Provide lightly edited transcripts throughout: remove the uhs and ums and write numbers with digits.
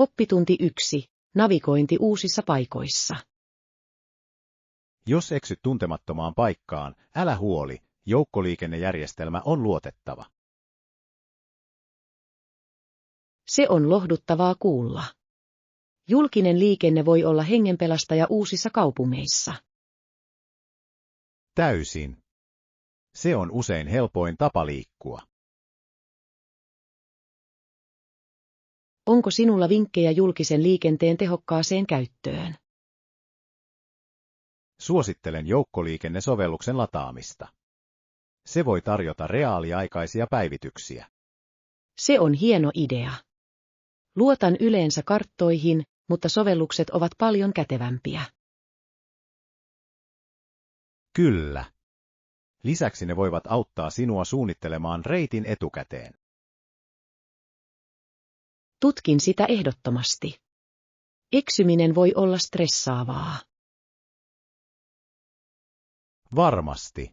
Oppitunti 1. Navigointi uusissa paikoissa. Jos eksyt tuntemattomaan paikkaan, älä huoli, joukkoliikennejärjestelmä on luotettava. Se on lohduttavaa kuulla. Julkinen liikenne voi olla hengenpelastaja uusissa kaupungeissa. Täysin. Se on usein helpoin tapa liikkua. Onko sinulla vinkkejä julkisen liikenteen tehokkaaseen käyttöön? Suosittelen joukkoliikennesovelluksen lataamista. Se voi tarjota reaaliaikaisia päivityksiä. Se on hieno idea. Luotan yleensä karttoihin, mutta sovellukset ovat paljon kätevämpiä. Kyllä. Lisäksi ne voivat auttaa sinua suunnittelemaan reitin etukäteen. Tutkin sitä ehdottomasti. Eksyminen voi olla stressaavaa. Varmasti.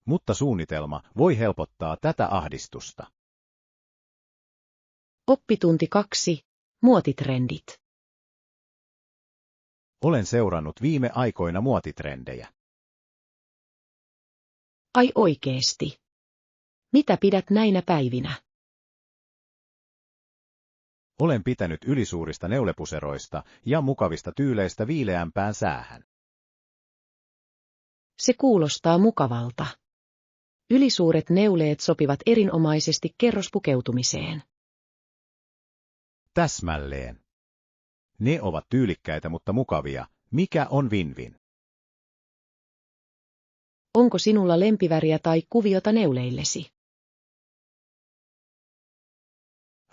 Mutta suunnitelma voi helpottaa tätä ahdistusta. Oppitunti 2. Muotitrendit. Olen seurannut viime aikoina muotitrendejä. Ai oikeesti. Mitä pidät näinä päivinä? Olen pitänyt ylisuurista neulepuseroista ja mukavista tyyleistä viileämpään säähän. Se kuulostaa mukavalta. Ylisuuret neuleet sopivat erinomaisesti kerrospukeutumiseen. Täsmälleen. Ne ovat tyylikkäitä, mutta mukavia. Mikä on win-win? Onko sinulla lempiväriä tai kuviota neuleillesi?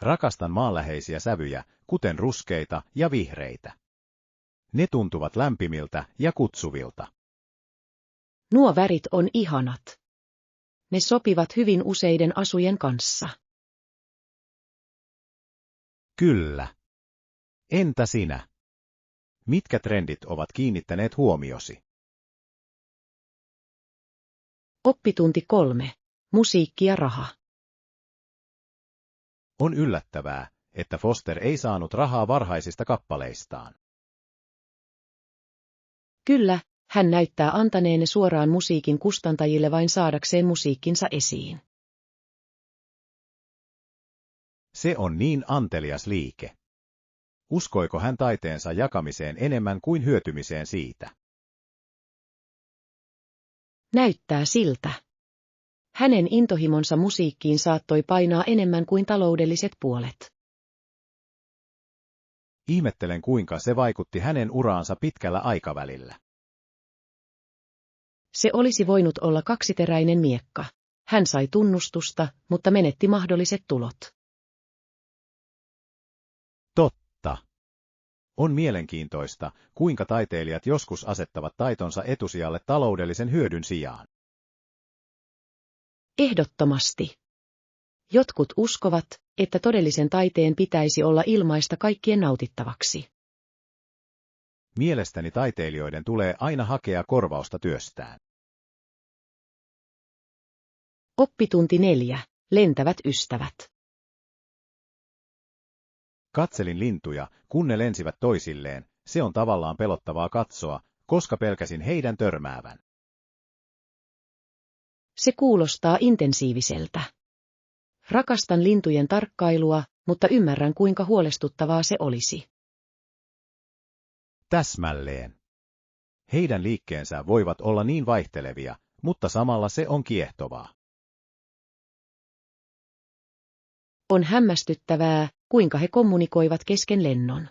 Rakastan maanläheisiä sävyjä, kuten ruskeita ja vihreitä. Ne tuntuvat lämpimiltä ja kutsuvilta. Nuo värit on ihanat. Ne sopivat hyvin useiden asujen kanssa. Kyllä. Entä sinä? Mitkä trendit ovat kiinnittäneet huomiosi? Oppitunti 3. Musiikki ja raha. On yllättävää, että Foster ei saanut rahaa varhaisista kappaleistaan. Kyllä, hän näyttää antaneen ne suoraan musiikin kustantajille vain saadakseen musiikkinsa esiin. Se on niin antelias liike. Uskoiko hän taiteensa jakamiseen enemmän kuin hyötymiseen siitä? Näyttää siltä. Hänen intohimonsa musiikkiin saattoi painaa enemmän kuin taloudelliset puolet. Ihmettelen, kuinka se vaikutti hänen uraansa pitkällä aikavälillä. Se olisi voinut olla kaksiteräinen miekka. Hän sai tunnustusta, mutta menetti mahdolliset tulot. Totta. On mielenkiintoista, kuinka taiteilijat joskus asettavat taitonsa etusijalle taloudellisen hyödyn sijaan. Ehdottomasti. Jotkut uskovat, että todellisen taiteen pitäisi olla ilmaista kaikkien nautittavaksi. Mielestäni taiteilijoiden tulee aina hakea korvausta työstään. Oppitunti 4. Lentävät ystävät. Katselin lintuja, kun ne lensivät toisilleen. Se on tavallaan pelottavaa katsoa, koska pelkäsin heidän törmäävän. Se kuulostaa intensiiviseltä. Rakastan lintujen tarkkailua, mutta ymmärrän, kuinka huolestuttavaa se olisi. Täsmälleen. Heidän liikkeensä voivat olla niin vaihtelevia, mutta samalla se on kiehtovaa. On hämmästyttävää, kuinka he kommunikoivat kesken lennon.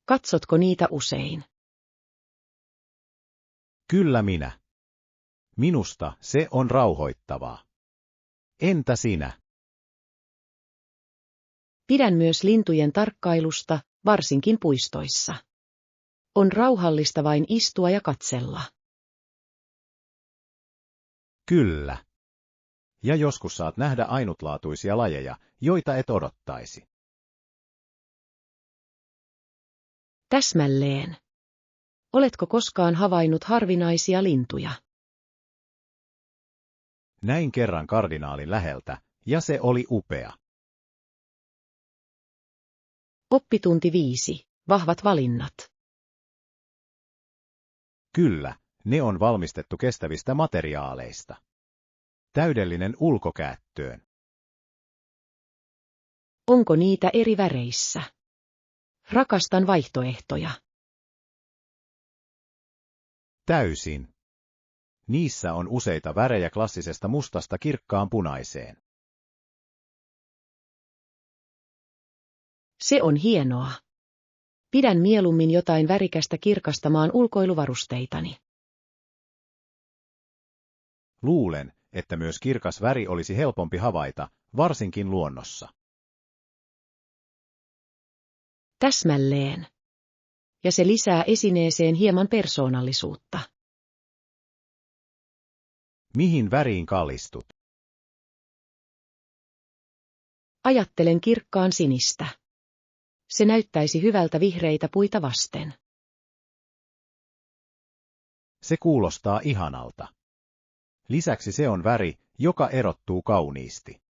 Katsotko niitä usein? Kyllä minä. Minusta se on rauhoittavaa. Entä sinä? Pidän myös lintujen tarkkailusta, varsinkin puistoissa. On rauhallista vain istua ja katsella. Kyllä. Ja joskus saat nähdä ainutlaatuisia lajeja, joita et odottaisi. Täsmälleen. Oletko koskaan havainnut harvinaisia lintuja? Näin kerran kardinaalin läheltä, ja se oli upea. Oppitunti 5. Vahvat valinnat. Kyllä, ne on valmistettu kestävistä materiaaleista. Täydellinen ulkokäyttöön. Onko niitä eri väreissä? Rakastan vaihtoehtoja. Täysin. Niissä on useita värejä klassisesta mustasta kirkkaan punaiseen. Se on hienoa. Pidän mieluummin jotain värikästä kirkastamaan ulkoiluvarusteitani. Luulen, että myös kirkas väri olisi helpompi havaita, varsinkin luonnossa. Täsmälleen. Ja se lisää esineeseen hieman persoonallisuutta. Mihin väriin kallistut? Ajattelen kirkkaan sinistä. Se näyttäisi hyvältä vihreitä puita vasten. Se kuulostaa ihanalta. Lisäksi se on väri, joka erottuu kauniisti.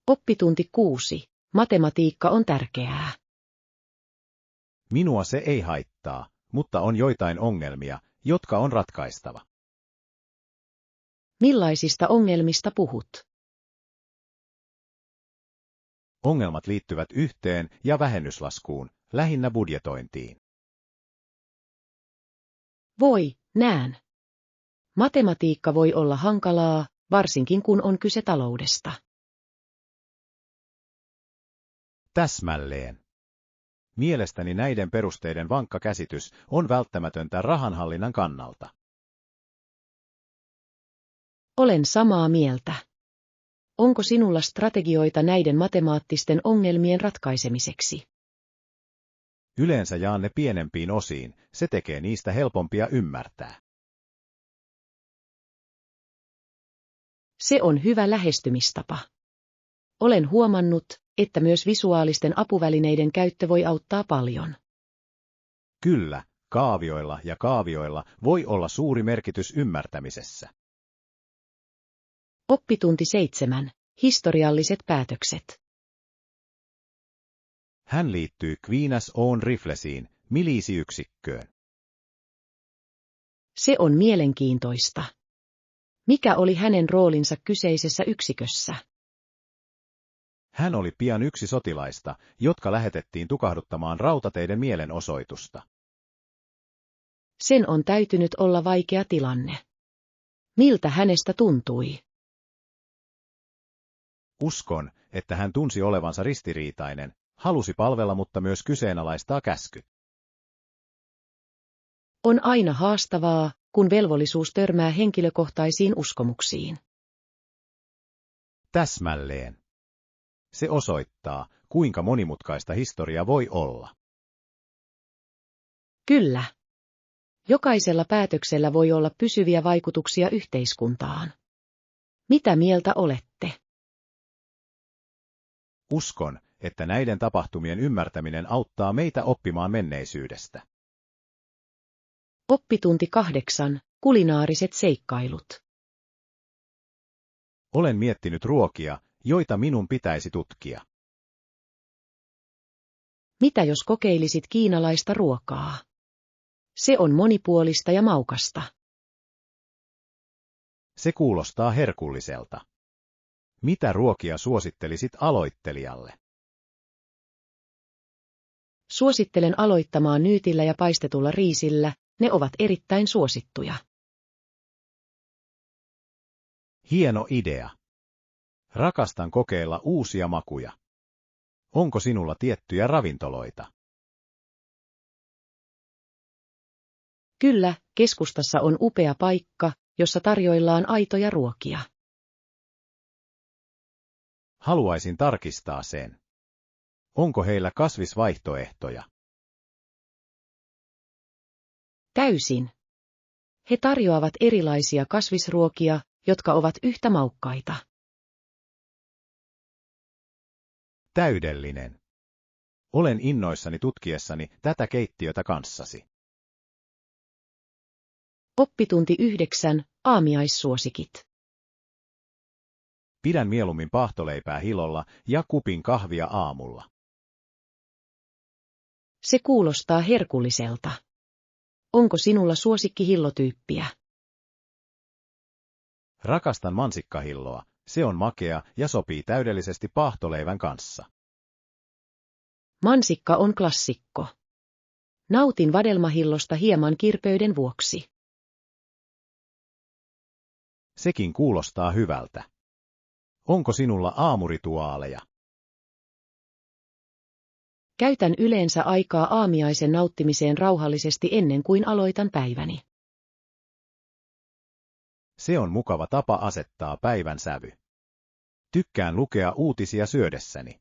Oppitunti 6. Matematiikka on tärkeää. Minua se ei haittaa, mutta on joitain ongelmia, jotka on ratkaistava. Millaisista ongelmista puhut? Ongelmat liittyvät yhteen- ja vähennyslaskuun, lähinnä budjetointiin. Voi, näen. Matematiikka voi olla hankalaa, varsinkin kun on kyse taloudesta. Täsmälleen. Mielestäni näiden perusteiden vankka käsitys on välttämätöntä rahanhallinnan kannalta. Olen samaa mieltä. Onko sinulla strategioita näiden matemaattisten ongelmien ratkaisemiseksi? Yleensä jaan ne pienempiin osiin, se tekee niistä helpompia ymmärtää. Se on hyvä lähestymistapa. Olen huomannut, että myös visuaalisten apuvälineiden käyttö voi auttaa paljon. Kyllä, kaavioilla voi olla suuri merkitys ymmärtämisessä. Oppitunti 7. Historialliset päätökset. Hän liittyy Queen's Own Riflesiin, miliisiyksikköön. Se on mielenkiintoista. Mikä oli hänen roolinsa kyseisessä yksikössä? Hän oli pian yksi sotilaista, jotka lähetettiin tukahduttamaan rautateiden mielenosoitusta. Sen on täytynyt olla vaikea tilanne. Miltä hänestä tuntui? Uskon, että hän tunsi olevansa ristiriitainen, halusi palvella, mutta myös kyseenalaistaa käskyt. On aina haastavaa, kun velvollisuus törmää henkilökohtaisiin uskomuksiin. Täsmälleen. Se osoittaa, kuinka monimutkaista historia voi olla. Kyllä. Jokaisella päätöksellä voi olla pysyviä vaikutuksia yhteiskuntaan. Mitä mieltä olette? Uskon, että näiden tapahtumien ymmärtäminen auttaa meitä oppimaan menneisyydestä. Oppitunti 8. Kulinaariset seikkailut. Olen miettinyt ruokia, joita minun pitäisi tutkia. Mitä jos kokeilisit kiinalaista ruokaa? Se on monipuolista ja maukasta. Se kuulostaa herkulliselta. Mitä ruokia suosittelisit aloittelijalle? Suosittelen aloittamaan nyytillä ja paistetulla riisillä, ne ovat erittäin suosittuja. Hieno idea. Rakastan kokeilla uusia makuja. Onko sinulla tiettyjä ravintoloita? Kyllä, keskustassa on upea paikka, jossa tarjoillaan aitoja ruokia. Haluaisin tarkistaa sen. Onko heillä kasvisvaihtoehtoja? Täysin. He tarjoavat erilaisia kasvisruokia, jotka ovat yhtä maukkaita. Täydellinen. Olen innoissani tutkiessani tätä keittiötä kanssasi. Oppitunti 9. Aamiaissuosikit. Pidän mieluummin paahtoleipää hilolla ja kupin kahvia aamulla. Se kuulostaa herkulliselta. Onko sinulla suosikkihillotyyppiä? Rakastan mansikkahilloa, se on makea ja sopii täydellisesti paahtoleivän kanssa. Mansikka on klassikko. Nautin vadelmahillosta hieman kirpeyden vuoksi. Sekin kuulostaa hyvältä. Onko sinulla aamurituaaleja? Käytän yleensä aikaa aamiaisen nauttimiseen rauhallisesti ennen kuin aloitan päiväni. Se on mukava tapa asettaa päivän sävy. Tykkään lukea uutisia syödessäni.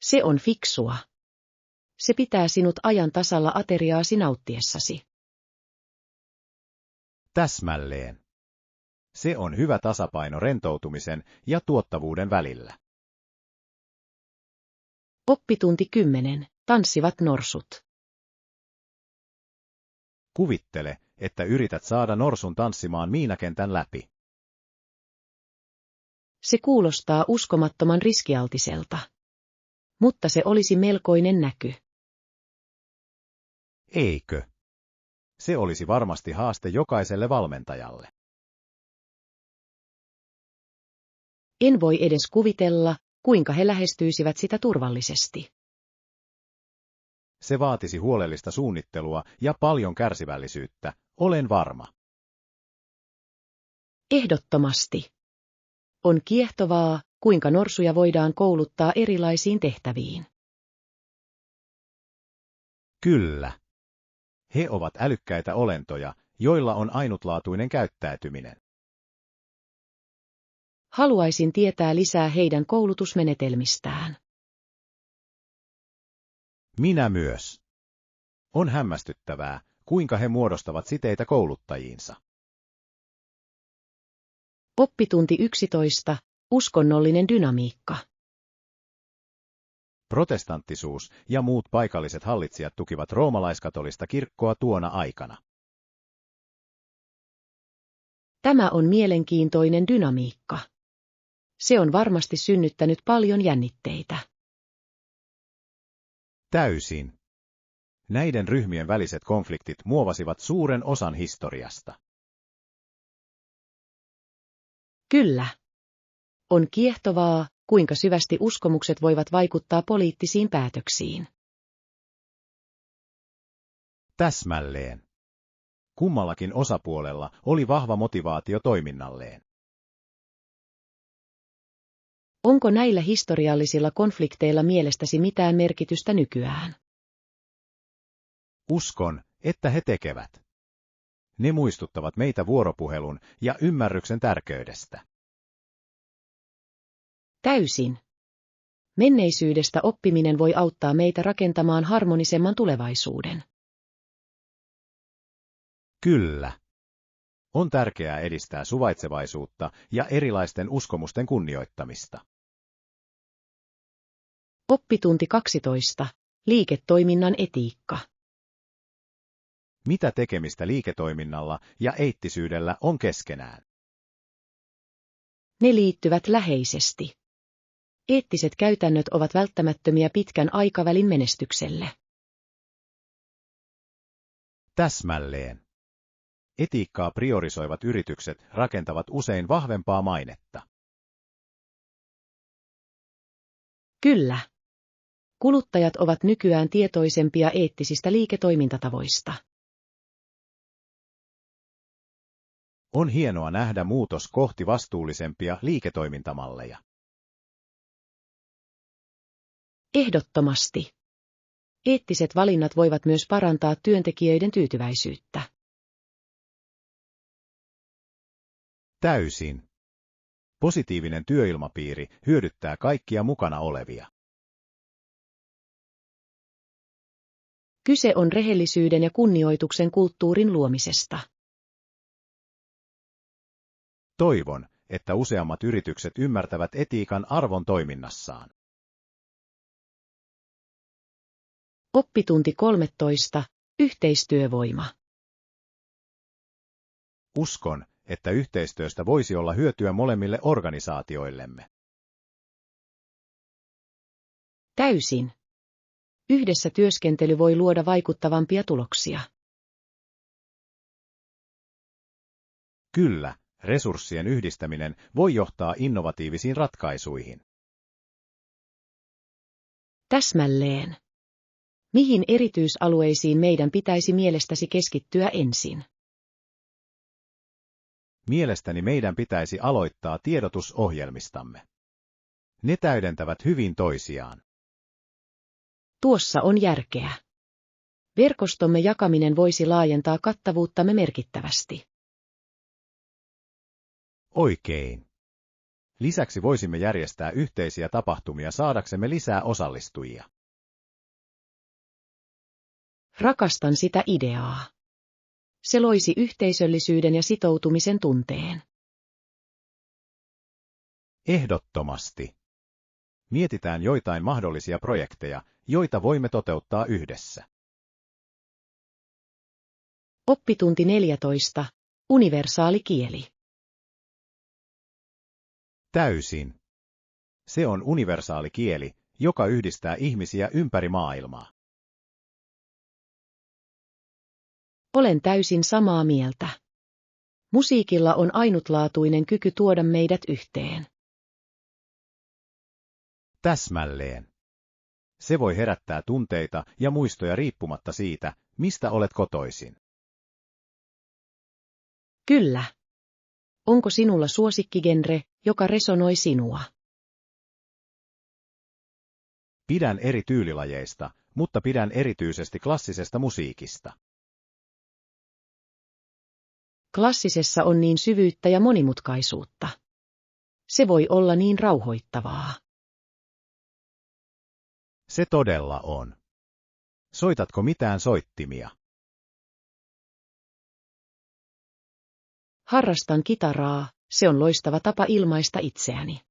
Se on fiksua. Se pitää sinut ajan tasalla ateriaasi nauttiessasi. Täsmälleen. Se on hyvä tasapaino rentoutumisen ja tuottavuuden välillä. Oppitunti 10. Tanssivat norsut. Kuvittele, että yrität saada norsun tanssimaan miinakentän läpi. Se kuulostaa uskomattoman riskialtiselta. Mutta se olisi melkoinen näky. Eikö? Se olisi varmasti haaste jokaiselle valmentajalle. En voi edes kuvitella, kuinka he lähestyisivät sitä turvallisesti. Se vaatisi huolellista suunnittelua ja paljon kärsivällisyyttä, olen varma. Ehdottomasti. On kiehtovaa, kuinka norsuja voidaan kouluttaa erilaisiin tehtäviin. Kyllä. He ovat älykkäitä olentoja, joilla on ainutlaatuinen käyttäytyminen. Haluaisin tietää lisää heidän koulutusmenetelmistään. Minä myös. On hämmästyttävää, kuinka he muodostavat siteitä kouluttajiinsa. Oppitunti 11. Uskonnollinen dynamiikka. Protestanttisuus ja muut paikalliset hallitsijat tukivat roomalaiskatolista kirkkoa tuona aikana. Tämä on mielenkiintoinen dynamiikka. Se on varmasti synnyttänyt paljon jännitteitä. Täysin. Näiden ryhmien väliset konfliktit muovasivat suuren osan historiasta. Kyllä. On kiehtovaa, kuinka syvästi uskomukset voivat vaikuttaa poliittisiin päätöksiin. Täsmälleen. Kummallakin osapuolella oli vahva motivaatio toiminnalleen. Onko näillä historiallisilla konflikteilla mielestäsi mitään merkitystä nykyään? Uskon, että he tekevät. Ne muistuttavat meitä vuoropuhelun ja ymmärryksen tärkeydestä. Täysin. Menneisyydestä oppiminen voi auttaa meitä rakentamaan harmonisemman tulevaisuuden. Kyllä. On tärkeää edistää suvaitsevaisuutta ja erilaisten uskomusten kunnioittamista. Oppitunti 12. Liiketoiminnan etiikka. Mitä tekemistä liiketoiminnalla ja eettisyydellä on keskenään? Ne liittyvät läheisesti. Eettiset käytännöt ovat välttämättömiä pitkän aikavälin menestykselle. Täsmälleen. Etiikkaa priorisoivat yritykset rakentavat usein vahvempaa mainetta. Kyllä. Kuluttajat ovat nykyään tietoisempia eettisistä liiketoimintatavoista. On hienoa nähdä muutos kohti vastuullisempia liiketoimintamalleja. Ehdottomasti. Eettiset valinnat voivat myös parantaa työntekijöiden tyytyväisyyttä. Täysin. Positiivinen työilmapiiri hyödyttää kaikkia mukana olevia. Kyse on rehellisyyden ja kunnioituksen kulttuurin luomisesta. Toivon, että useammat yritykset ymmärtävät etiikan arvon toiminnassaan. Oppitunti 13. Yhteistyövoima. Uskon, että yhteistyöstä voisi olla hyötyä molemmille organisaatioillemme. Täysin. Yhdessä työskentely voi luoda vaikuttavampia tuloksia. Kyllä, resurssien yhdistäminen voi johtaa innovatiivisiin ratkaisuihin. Täsmälleen. Mihin erityisalueisiin meidän pitäisi mielestäsi keskittyä ensin? Mielestäni meidän pitäisi aloittaa tiedotusohjelmistamme. Ne täydentävät hyvin toisiaan. Tuossa on järkeä. Verkostomme jakaminen voisi laajentaa kattavuuttamme merkittävästi. Oikein. Lisäksi voisimme järjestää yhteisiä tapahtumia saadaksemme lisää osallistujia. Rakastan sitä ideaa. Se loisi yhteisöllisyyden ja sitoutumisen tunteen. Ehdottomasti. Mietitään joitain mahdollisia projekteja, joita voimme toteuttaa yhdessä. Oppitunti 14. Universaali kieli. Täysin. Se on universaali kieli, joka yhdistää ihmisiä ympäri maailmaa. Olen täysin samaa mieltä. Musiikilla on ainutlaatuinen kyky tuoda meidät yhteen. Täsmälleen. Se voi herättää tunteita ja muistoja riippumatta siitä, mistä olet kotoisin. Kyllä. Onko sinulla suosikkigenre, joka resonoi sinua? Pidän eri tyylilajeista, mutta pidän erityisesti klassisesta musiikista. Klassisessa on niin syvyyttä ja monimutkaisuutta. Se voi olla niin rauhoittavaa. Se todella on. Soitatko mitään soittimia? Harrastan kitaraa, se on loistava tapa ilmaista itseäni.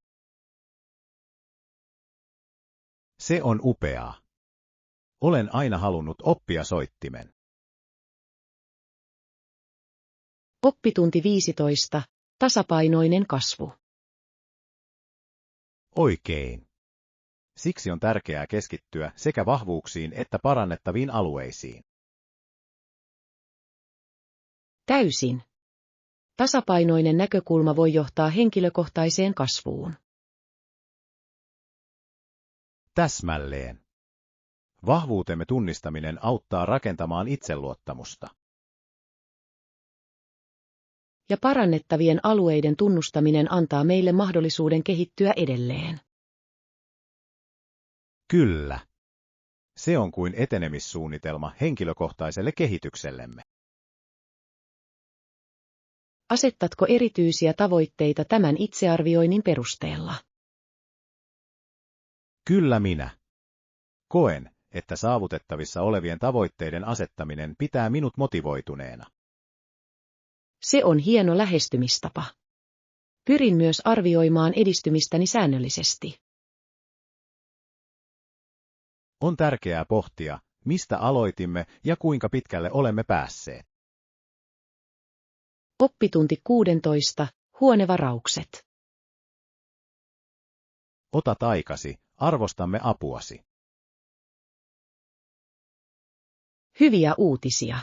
Se on upeaa. Olen aina halunnut oppia soittimen. Oppitunti 15. Tasapainoinen kasvu. Oikein. Siksi on tärkeää keskittyä sekä vahvuuksiin että parannettaviin alueisiin. Täysin. Tasapainoinen näkökulma voi johtaa henkilökohtaiseen kasvuun. Täsmälleen. Vahvuutemme tunnistaminen auttaa rakentamaan itseluottamusta. Ja parannettavien alueiden tunnustaminen antaa meille mahdollisuuden kehittyä edelleen. Kyllä. Se on kuin etenemissuunnitelma henkilökohtaiselle kehityksellemme. Asettatko erityisiä tavoitteita tämän itsearvioinnin perusteella? Kyllä minä. Koen, että saavutettavissa olevien tavoitteiden asettaminen pitää minut motivoituneena. Se on hieno lähestymistapa. Pyrin myös arvioimaan edistymistäni säännöllisesti. On tärkeää pohtia, mistä aloitimme ja kuinka pitkälle olemme päässeet. Oppitunti 16. Huonevaraukset. Otat aikasi, arvostamme apuasi. Hyviä uutisia.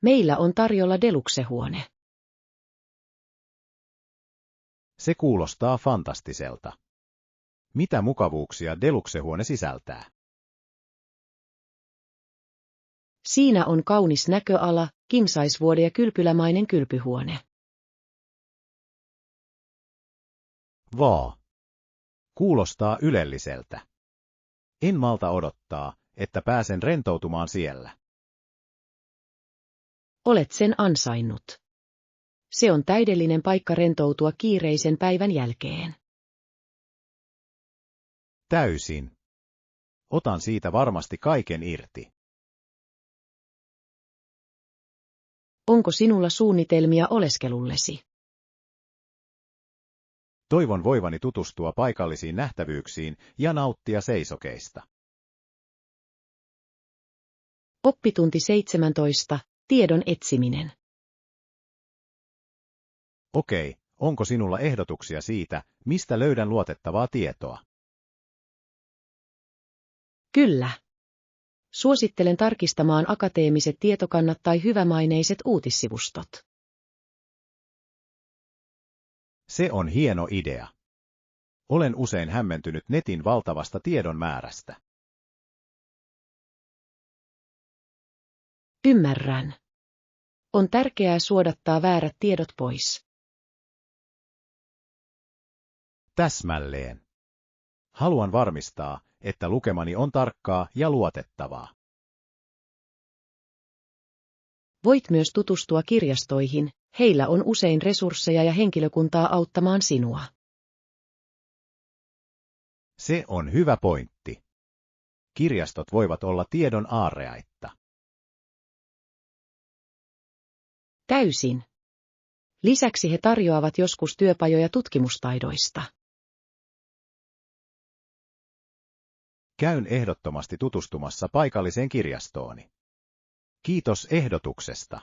Meillä on tarjolla deluxe-huone. Se kuulostaa fantastiselta. Mitä mukavuuksia deluxe-huone sisältää? Siinä on kaunis näköala, king-size-vuode ja kylpylämainen kylpyhuone. Vaa. Kuulostaa ylelliseltä. En malta odottaa, että pääsen rentoutumaan siellä. Olet sen ansainnut. Se on täydellinen paikka rentoutua kiireisen päivän jälkeen. Täysin. Otan siitä varmasti kaiken irti. Onko sinulla suunnitelmia oleskelullesi? Toivon voivani tutustua paikallisiin nähtävyyksiin ja nauttia seisokeista. Oppitunti 17. Tiedon etsiminen. Okei, onko sinulla ehdotuksia siitä, mistä löydän luotettavaa tietoa? Kyllä. Suosittelen tarkistamaan akateemiset tietokannat tai hyvämaineiset uutissivustot. Se on hieno idea. Olen usein hämmentynyt netin valtavasta tiedon määrästä. Ymmärrän. On tärkeää suodattaa väärät tiedot pois. Täsmälleen. Haluan varmistaa, että lukemani on tarkkaa ja luotettavaa. Voit myös tutustua kirjastoihin, heillä on usein resursseja ja henkilökuntaa auttamaan sinua. Se on hyvä pointti. Kirjastot voivat olla tiedon aarreaitta. Täysin. Lisäksi he tarjoavat joskus työpajoja tutkimustaidoista. Käyn ehdottomasti tutustumassa paikalliseen kirjastooni. Kiitos ehdotuksesta.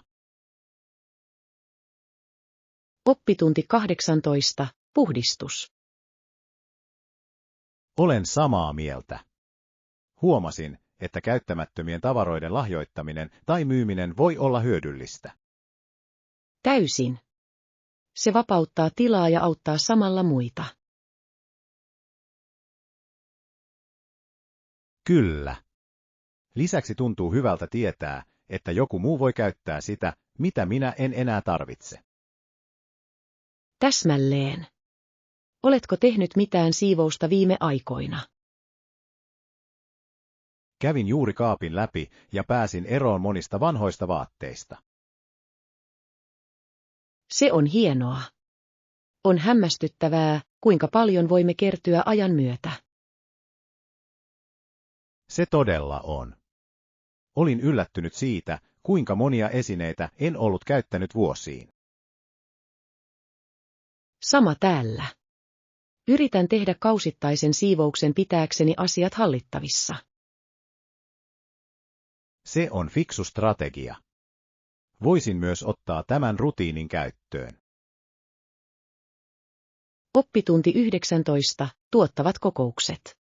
Oppitunti 18. Puhdistus. Olen samaa mieltä. Huomasin, että käyttämättömien tavaroiden lahjoittaminen tai myyminen voi olla hyödyllistä. Täysin. Se vapauttaa tilaa ja auttaa samalla muita. Kyllä. Lisäksi tuntuu hyvältä tietää, että joku muu voi käyttää sitä, mitä minä en enää tarvitse. Täsmälleen. Oletko tehnyt mitään siivousta viime aikoina? Kävin juuri kaapin läpi ja pääsin eroon monista vanhoista vaatteista. Se on hienoa. On hämmästyttävää, kuinka paljon voimme kertyä ajan myötä. Se todella on. Olin yllättynyt siitä, kuinka monia esineitä en ollut käyttänyt vuosiin. Sama täällä. Yritän tehdä kausittaisen siivouksen pitääkseni asiat hallittavissa. Se on fiksu strategia. Voisin myös ottaa tämän rutiinin käyttöön. Oppitunti 19. Tuottavat kokoukset.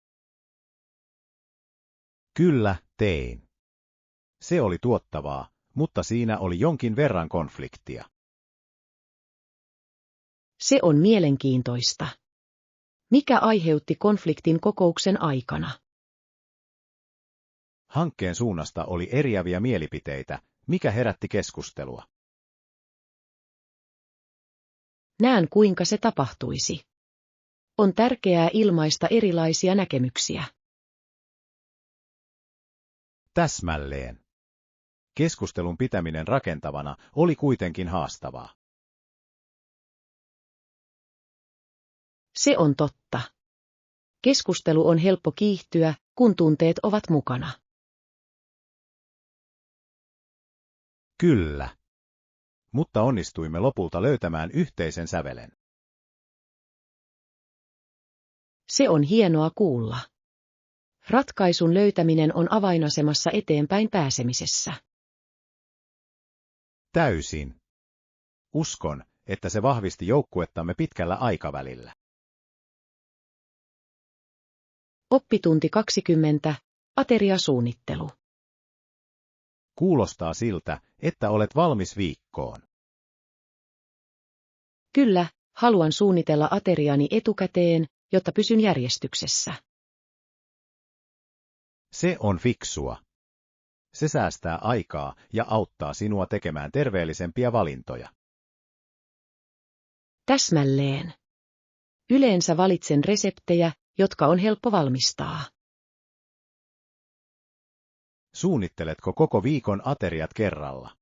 Kyllä, tein. Se oli tuottavaa, mutta siinä oli jonkin verran konfliktia. Se on mielenkiintoista. Mikä aiheutti konfliktin kokouksen aikana? Hankkeen suunnasta oli eriäviä mielipiteitä, mikä herätti keskustelua. Näen, kuinka se tapahtuisi. On tärkeää ilmaista erilaisia näkemyksiä. Täsmälleen. Keskustelun pitäminen rakentavana oli kuitenkin haastavaa. Se on totta. Keskustelu on helppo kiihtyä, kun tunteet ovat mukana. Kyllä. Mutta onnistuimme lopulta löytämään yhteisen sävelen. Se on hienoa kuulla. Ratkaisun löytäminen on avainasemassa eteenpäin pääsemisessä. Täysin. Uskon, että se vahvisti joukkuettamme pitkällä aikavälillä. Oppitunti 20. Ateriasuunnittelu. Kuulostaa siltä, että olet valmis viikkoon. Kyllä, haluan suunnitella ateriani etukäteen, jotta pysyn järjestyksessä. Se on fiksua. Se säästää aikaa ja auttaa sinua tekemään terveellisempiä valintoja. Täsmälleen. Yleensä valitsen reseptejä, jotka on helppo valmistaa. Suunnitteletko koko viikon ateriat kerralla?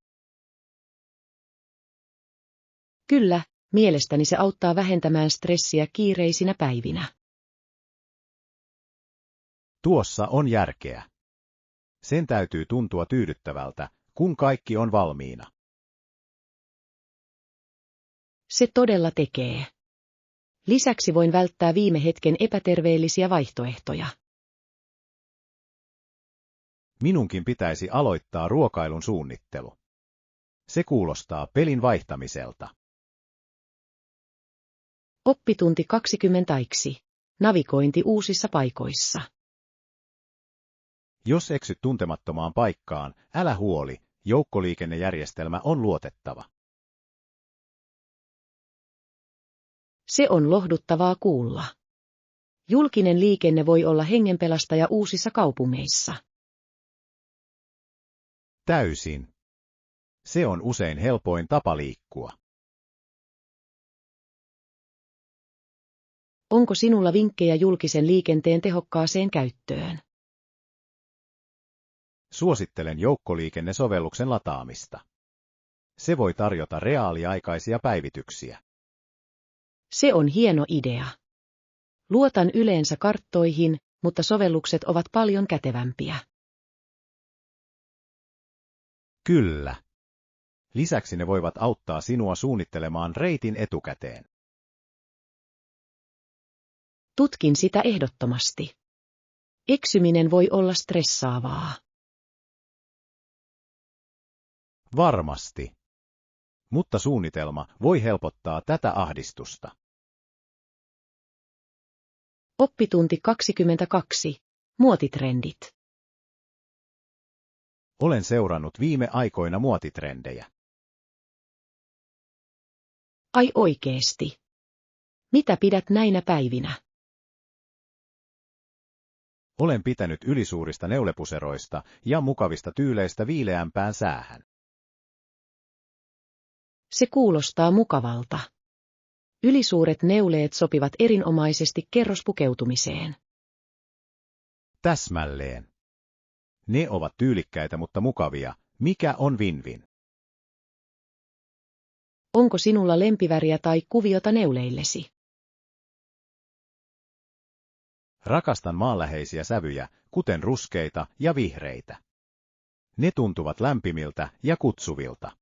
Kyllä, mielestäni se auttaa vähentämään stressiä kiireisinä päivinä. Tuossa on järkeä. Sen täytyy tuntua tyydyttävältä, kun kaikki on valmiina. Se todella tekee. Lisäksi voin välttää viime hetken epäterveellisiä vaihtoehtoja. Minunkin pitäisi aloittaa ruokailun suunnittelu. Se kuulostaa pelin vaihtamiselta. Oppitunti 20. Navigointi uusissa paikoissa. Jos eksyt tuntemattomaan paikkaan, älä huoli, joukkoliikennejärjestelmä on luotettava. Se on lohduttavaa kuulla. Julkinen liikenne voi olla hengenpelastaja uusissa kaupungeissa. Täysin. Se on usein helpoin tapa liikkua. Onko sinulla vinkkejä julkisen liikenteen tehokkaaseen käyttöön? Suosittelen joukkoliikennesovelluksen lataamista. Se voi tarjota reaaliaikaisia päivityksiä. Se on hieno idea. Luotan yleensä karttoihin, mutta sovellukset ovat paljon kätevämpiä. Kyllä. Lisäksi ne voivat auttaa sinua suunnittelemaan reitin etukäteen. Tutkin sitä ehdottomasti. Eksyminen voi olla stressaavaa. Varmasti. Mutta suunnitelma voi helpottaa tätä ahdistusta. Oppitunti 22. Muotitrendit. Olen seurannut viime aikoina muotitrendejä. Ai oikeesti? Mitä pidät näinä päivinä? Olen pitänyt ylisuurista neulepuseroista ja mukavista tyyleistä viileämpään säähän. Se kuulostaa mukavalta. Ylisuuret neuleet sopivat erinomaisesti kerrospukeutumiseen. Täsmälleen. Ne ovat tyylikkäitä mutta mukavia, mikä on win-win. Onko sinulla lempiväriä tai kuviota neuleillesi? Rakastan maanläheisiä sävyjä, kuten ruskeita ja vihreitä. Ne tuntuvat lämpimiltä ja kutsuvilta.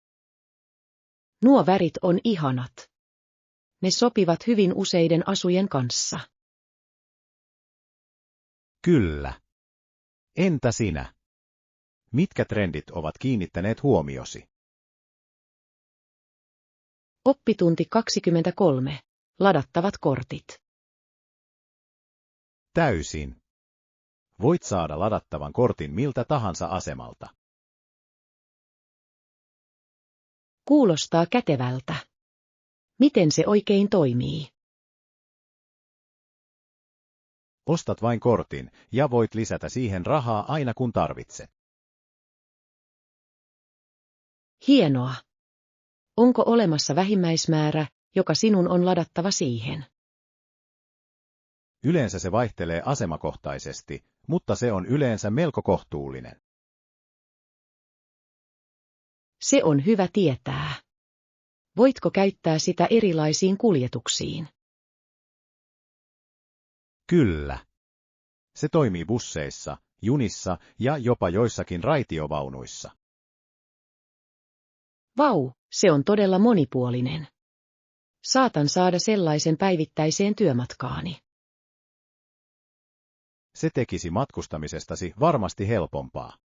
Nuo värit on ihanat. Ne sopivat hyvin useiden asujen kanssa. Kyllä. Entä sinä? Mitkä trendit ovat kiinnittäneet huomiosi? Oppitunti 23. Ladattavat kortit. Täysin. Voit saada ladattavan kortin miltä tahansa asemalta. Kuulostaa kätevältä. Miten se oikein toimii? Ostat vain kortin ja voit lisätä siihen rahaa aina kun tarvitset. Hienoa. Onko olemassa vähimmäismäärä, joka sinun on ladattava siihen? Yleensä se vaihtelee asemakohtaisesti, mutta se on yleensä melko kohtuullinen. Se on hyvä tietää. Voitko käyttää sitä erilaisiin kuljetuksiin? Kyllä. Se toimii busseissa, junissa ja jopa joissakin raitiovaunuissa. Vau, se on todella monipuolinen. Saatan saada sellaisen päivittäiseen työmatkaani. Se tekisi matkustamisestasi varmasti helpompaa.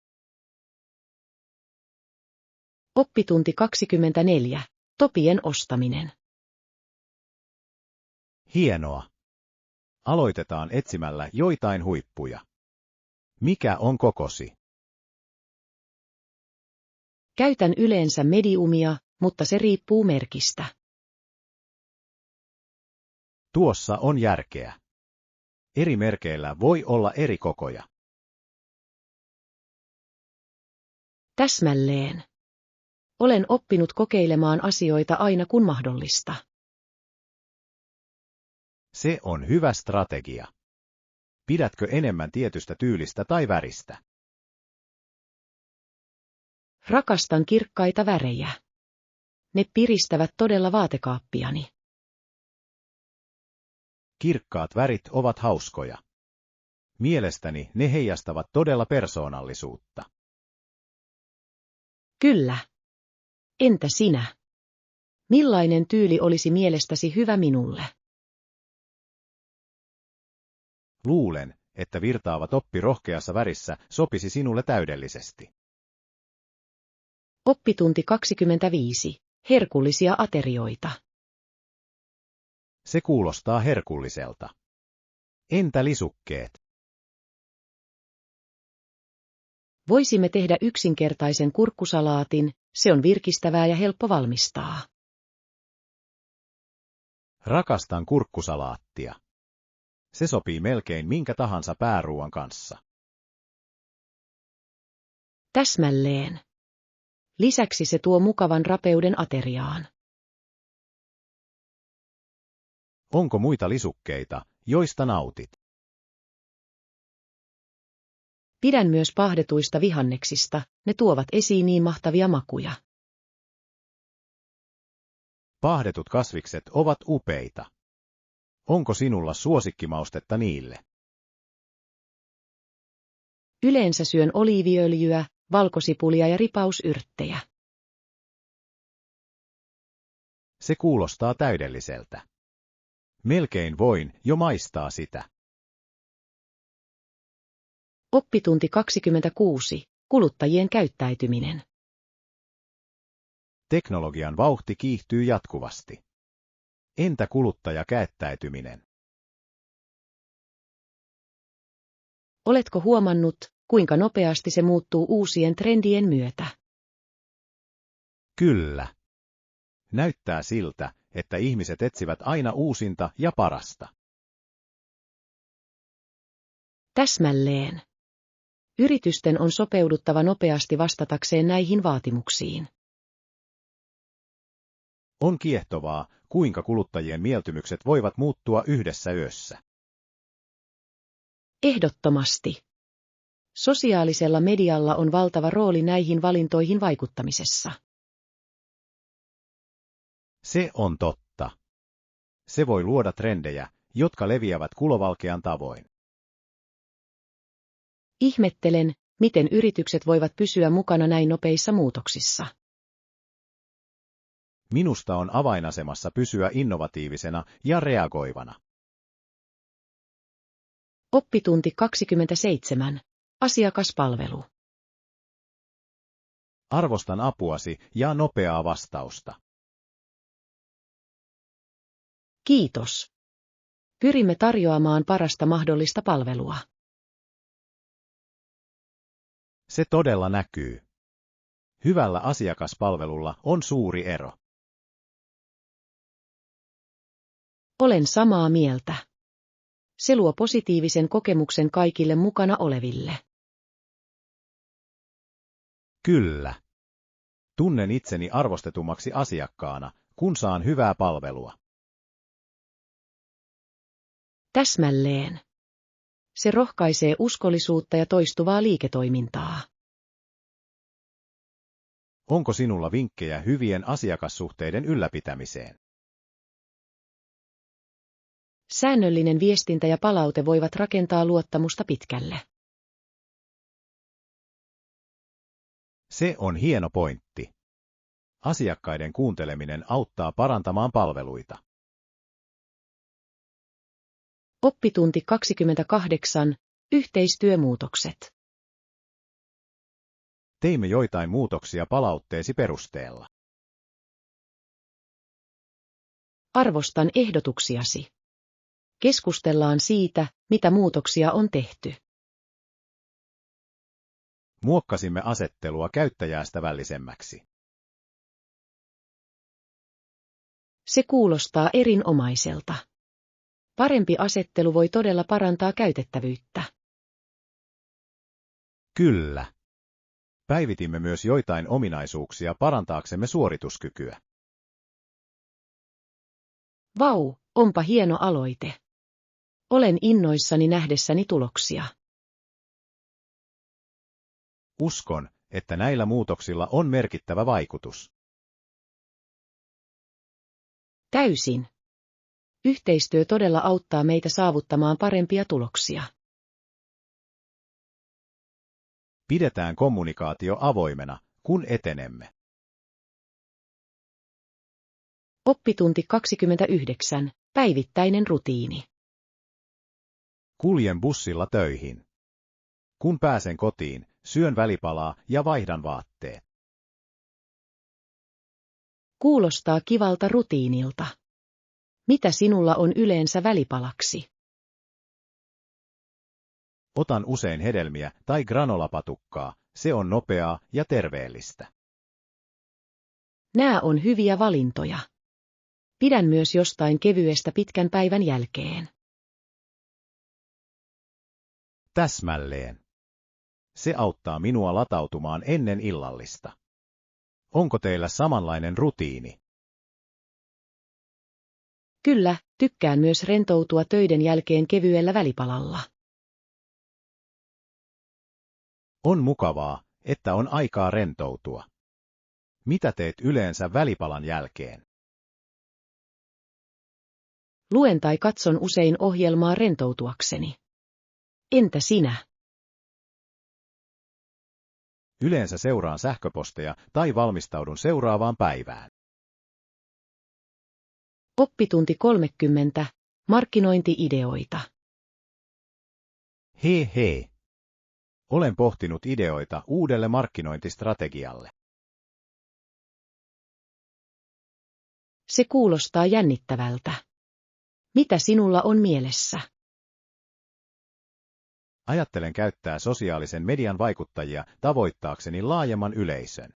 Oppitunti 24. Topien ostaminen. Hienoa. Aloitetaan etsimällä joitain huippuja. Mikä on kokosi? Käytän yleensä mediumia, mutta se riippuu merkistä. Tuossa on järkeä. Eri merkeillä voi olla eri kokoja. Täsmälleen. Olen oppinut kokeilemaan asioita aina kun mahdollista. Se on hyvä strategia. Pidätkö enemmän tietystä tyylistä tai väristä? Rakastan kirkkaita värejä. Ne piristävät todella vaatekaappiani. Kirkkaat värit ovat hauskoja. Mielestäni ne heijastavat todella persoonallisuutta. Kyllä. Entä sinä? Millainen tyyli olisi mielestäsi hyvä minulle? Luulen, että virtaava toppi rohkeassa värissä sopisi sinulle täydellisesti. Oppitunti 25. Herkullisia aterioita. Se kuulostaa herkulliselta. Entä lisukkeet? Voisimme tehdä yksinkertaisen kurkkusalaatin, se on virkistävää ja helppo valmistaa. Rakastan kurkkusalaattia. Se sopii melkein minkä tahansa pääruuan kanssa. Täsmälleen. Lisäksi se tuo mukavan rapeuden ateriaan. Onko muita lisukkeita, joista nautit? Pidän myös paahdetuista vihanneksista, ne tuovat esiin niin mahtavia makuja. Paahdetut kasvikset ovat upeita. Onko sinulla suosikkimaustetta niille? Yleensä syön oliiviöljyä, valkosipulia ja ripausyrttejä. Se kuulostaa täydelliseltä. Melkein voin jo maistaa sitä. Oppitunti 26. Kuluttajien käyttäytyminen. Teknologian vauhti kiihtyy jatkuvasti. Entä kuluttajakäyttäytyminen? Oletko huomannut, kuinka nopeasti se muuttuu uusien trendien myötä? Kyllä. Näyttää siltä, että ihmiset etsivät aina uusinta ja parasta. Täsmälleen. Yritysten on sopeuduttava nopeasti vastatakseen näihin vaatimuksiin. On kiehtovaa, kuinka kuluttajien mieltymykset voivat muuttua yhdessä yössä. Ehdottomasti. Sosiaalisella medialla on valtava rooli näihin valintoihin vaikuttamisessa. Se on totta. Se voi luoda trendejä, jotka leviävät kulovalkean tavoin. Ihmettelen, miten yritykset voivat pysyä mukana näin nopeissa muutoksissa. Minusta on avainasemassa pysyä innovatiivisena ja reagoivana. Oppitunti 27. Asiakaspalvelu. Arvostan apuasi ja nopeaa vastausta. Kiitos. Pyrimme tarjoamaan parasta mahdollista palvelua. Se todella näkyy. Hyvällä asiakaspalvelulla on suuri ero. Olen samaa mieltä. Se luo positiivisen kokemuksen kaikille mukana oleville. Kyllä. Tunnen itseni arvostetummaksi asiakkaana, kun saan hyvää palvelua. Täsmälleen. Se rohkaisee uskollisuutta ja toistuvaa liiketoimintaa. Onko sinulla vinkkejä hyvien asiakassuhteiden ylläpitämiseen? Säännöllinen viestintä ja palaute voivat rakentaa luottamusta pitkälle. Se on hieno pointti. Asiakkaiden kuunteleminen auttaa parantamaan palveluita. Oppitunti 28. Yhteistyömuutokset. Teimme joitain muutoksia palautteesi perusteella. Arvostan ehdotuksiasi. Keskustellaan siitä, mitä muutoksia on tehty. Muokkasimme asettelua käyttäjäystävällisemmäksi. Se kuulostaa erinomaiselta. Parempi asettelu voi todella parantaa käytettävyyttä. Kyllä. Päivitimme myös joitain ominaisuuksia parantaaksemme suorituskykyä. Vau, onpa hieno aloite. Olen innoissani nähdessäni tuloksia. Uskon, että näillä muutoksilla on merkittävä vaikutus. Täysin. Yhteistyö todella auttaa meitä saavuttamaan parempia tuloksia. Pidetään kommunikaatio avoimena, kun etenemme. Oppitunti 29. Päivittäinen rutiini. Kuljen bussilla töihin. Kun pääsen kotiin, syön välipalaa ja vaihdan vaatteet. Kuulostaa kivalta rutiinilta. Mitä sinulla on yleensä välipalaksi? Otan usein hedelmiä tai granolapatukkaa, se on nopeaa ja terveellistä. Nämä on hyviä valintoja. Pidän myös jostain kevyestä pitkän päivän jälkeen. Täsmälleen. Se auttaa minua latautumaan ennen illallista. Onko teillä samanlainen rutiini? Kyllä, tykkään myös rentoutua töiden jälkeen kevyellä välipalalla. On mukavaa, että on aikaa rentoutua. Mitä teet yleensä välipalan jälkeen? Luen tai katson usein ohjelmaa rentoutuakseni. Entä sinä? Yleensä seuraan sähköposteja tai valmistaudun seuraavaan päivään. Oppitunti 30. Markkinointi-ideoita. Hei. Olen pohtinut ideoita uudelle markkinointistrategialle. Se kuulostaa jännittävältä. Mitä sinulla on mielessä? Ajattelen käyttää sosiaalisen median vaikuttajia tavoittaakseni laajemman yleisön.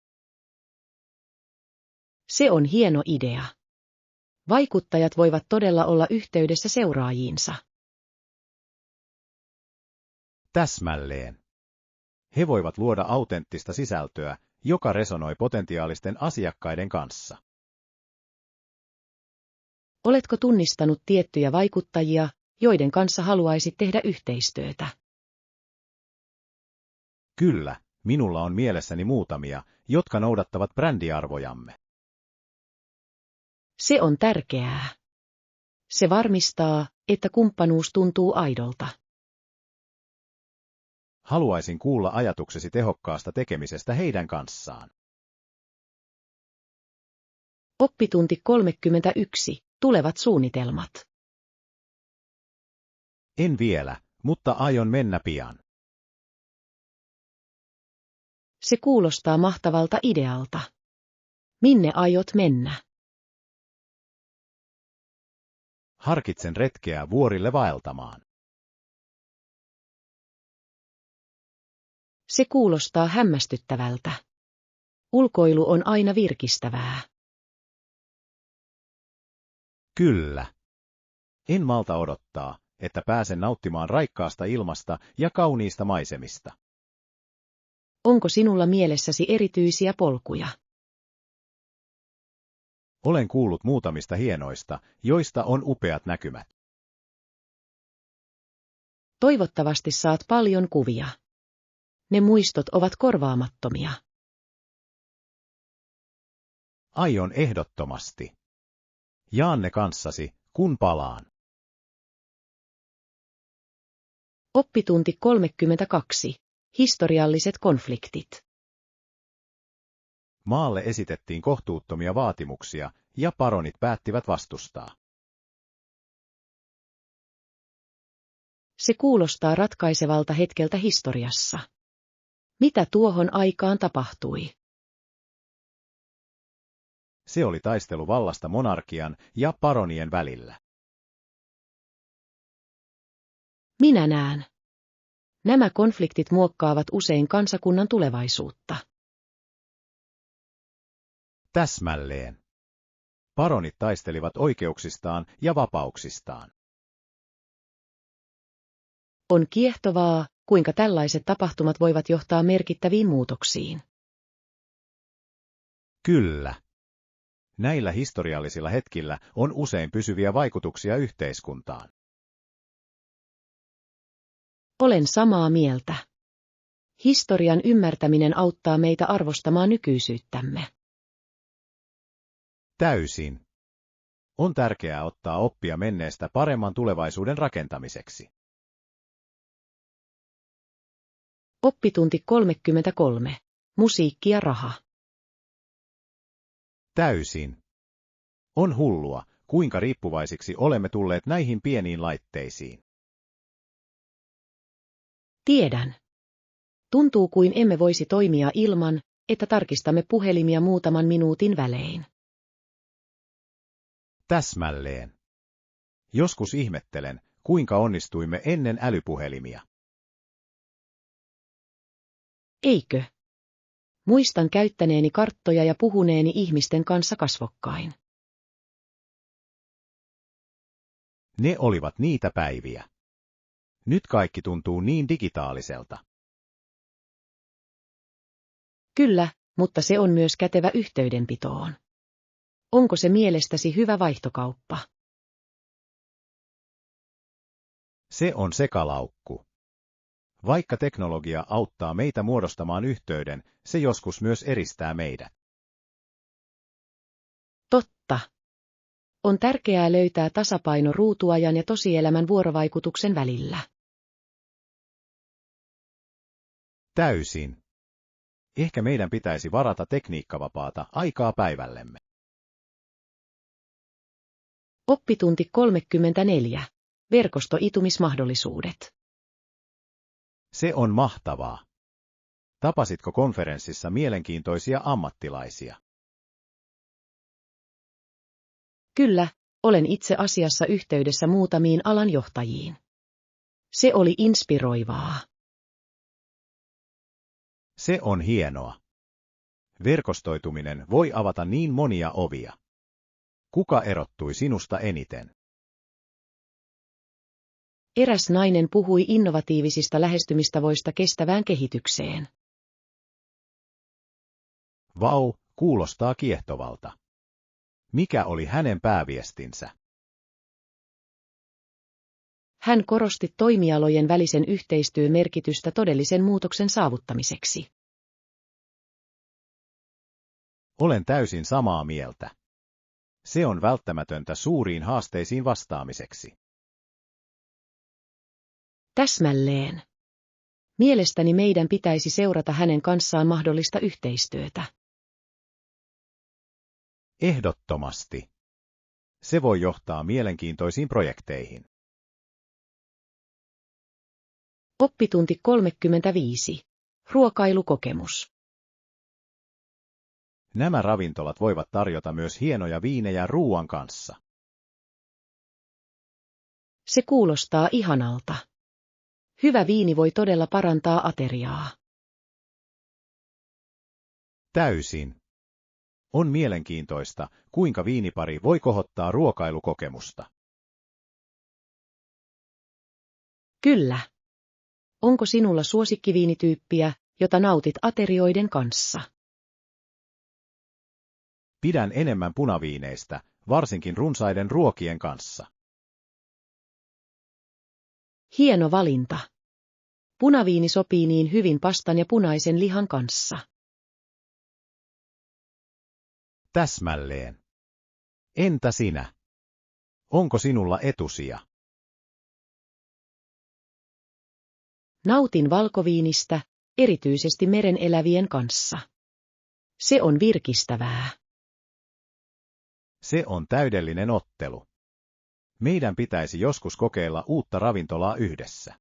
Se on hieno idea. Vaikuttajat voivat todella olla yhteydessä seuraajiinsa. Täsmälleen. He voivat luoda autenttista sisältöä, joka resonoi potentiaalisten asiakkaiden kanssa. Oletko tunnistanut tiettyjä vaikuttajia, joiden kanssa haluaisit tehdä yhteistyötä? Kyllä, minulla on mielessäni muutamia, jotka noudattavat brändiarvojamme. Se on tärkeää. Se varmistaa, että kumppanuus tuntuu aidolta. Haluaisin kuulla ajatuksesi tehokkaasta tekemisestä heidän kanssaan. Oppitunti 31. Tulevat suunnitelmat. En vielä, mutta aion mennä pian. Se kuulostaa mahtavalta idealta. Minne aiot mennä? Harkitsen retkeä vuorille vaeltamaan. Se kuulostaa hämmästyttävältä. Ulkoilu on aina virkistävää. Kyllä. En malta odottaa, että pääsen nauttimaan raikkaasta ilmasta ja kauniista maisemista. Onko sinulla mielessäsi erityisiä polkuja? Olen kuullut muutamista hienoista, joista on upeat näkymät. Toivottavasti saat paljon kuvia. Ne muistot ovat korvaamattomia. Aion ehdottomasti. Jaan ne kanssasi, kun palaan. Oppitunti 32. Historialliset konfliktit. Maalle esitettiin kohtuuttomia vaatimuksia, ja baronit päättivät vastustaa. Se kuulostaa ratkaisevalta hetkeltä historiassa. Mitä tuohon aikaan tapahtui? Se oli taistelu vallasta monarkian ja baronien välillä. Minä näen. Nämä konfliktit muokkaavat usein kansakunnan tulevaisuutta. Täsmälleen. Baronit taistelivat oikeuksistaan ja vapauksistaan. On kiehtovaa, kuinka tällaiset tapahtumat voivat johtaa merkittäviin muutoksiin. Kyllä. Näillä historiallisilla hetkillä on usein pysyviä vaikutuksia yhteiskuntaan. Olen samaa mieltä. Historian ymmärtäminen auttaa meitä arvostamaan nykyisyyttämme. Täysin. On tärkeää ottaa oppia menneestä paremman tulevaisuuden rakentamiseksi. Oppitunti 33. Musiikki ja raha. Täysin. On hullua, kuinka riippuvaisiksi olemme tulleet näihin pieniin laitteisiin. Tiedän. Tuntuu kuin emme voisi toimia ilman, että tarkistamme puhelimia muutaman minuutin välein. Täsmälleen. Joskus ihmettelen, kuinka onnistuimme ennen älypuhelimia. Eikö? Muistan käyttäneeni karttoja ja puhuneeni ihmisten kanssa kasvokkain. Ne olivat niitä päiviä. Nyt kaikki tuntuu niin digitaaliselta. Kyllä, mutta se on myös kätevä yhteydenpitoon. Onko se mielestäsi hyvä vaihtokauppa? Se on sekalaukku. Vaikka teknologia auttaa meitä muodostamaan yhteyden, se joskus myös eristää meidät. Totta. On tärkeää löytää tasapaino ruutuajan ja tosielämän vuorovaikutuksen välillä. Täysin. Ehkä meidän pitäisi varata tekniikkavapaata aikaa päivällemme. Oppitunti 34. Verkostoitumismahdollisuudet. Se on mahtavaa. Tapasitko konferenssissa mielenkiintoisia ammattilaisia? Kyllä, olen itse asiassa yhteydessä muutamiin alan johtajiin. Se oli inspiroivaa. Se on hienoa. Verkostoituminen voi avata niin monia ovia. Kuka erottui sinusta eniten? Eräs nainen puhui innovatiivisista lähestymistavoista kestävään kehitykseen. Vau, kuulostaa kiehtovalta. Mikä oli hänen pääviestinsä? Hän korosti toimialojen välisen yhteistyön merkitystä todellisen muutoksen saavuttamiseksi. Olen täysin samaa mieltä. Se on välttämätöntä suuriin haasteisiin vastaamiseksi. Täsmälleen. Mielestäni meidän pitäisi seurata hänen kanssaan mahdollista yhteistyötä. Ehdottomasti. Se voi johtaa mielenkiintoisiin projekteihin. Oppitunti 35. Ruokailukokemus. Nämä ravintolat voivat tarjota myös hienoja viinejä ruuan kanssa. Se kuulostaa ihanalta. Hyvä viini voi todella parantaa ateriaa. Täysin. On mielenkiintoista, kuinka viinipari voi kohottaa ruokailukokemusta. Kyllä. Onko sinulla suosikkiviinityyppiä, jota nautit aterioiden kanssa? Pidän enemmän punaviineistä, varsinkin runsaiden ruokien kanssa. Hieno valinta. Punaviini sopii niin hyvin pastan ja punaisen lihan kanssa. Täsmälleen. Entä sinä? Onko sinulla etusija? Nautin valkoviinistä, erityisesti meren elävien kanssa. Se on virkistävää. Se on täydellinen ottelu. Meidän pitäisi joskus kokeilla uutta ravintolaa yhdessä.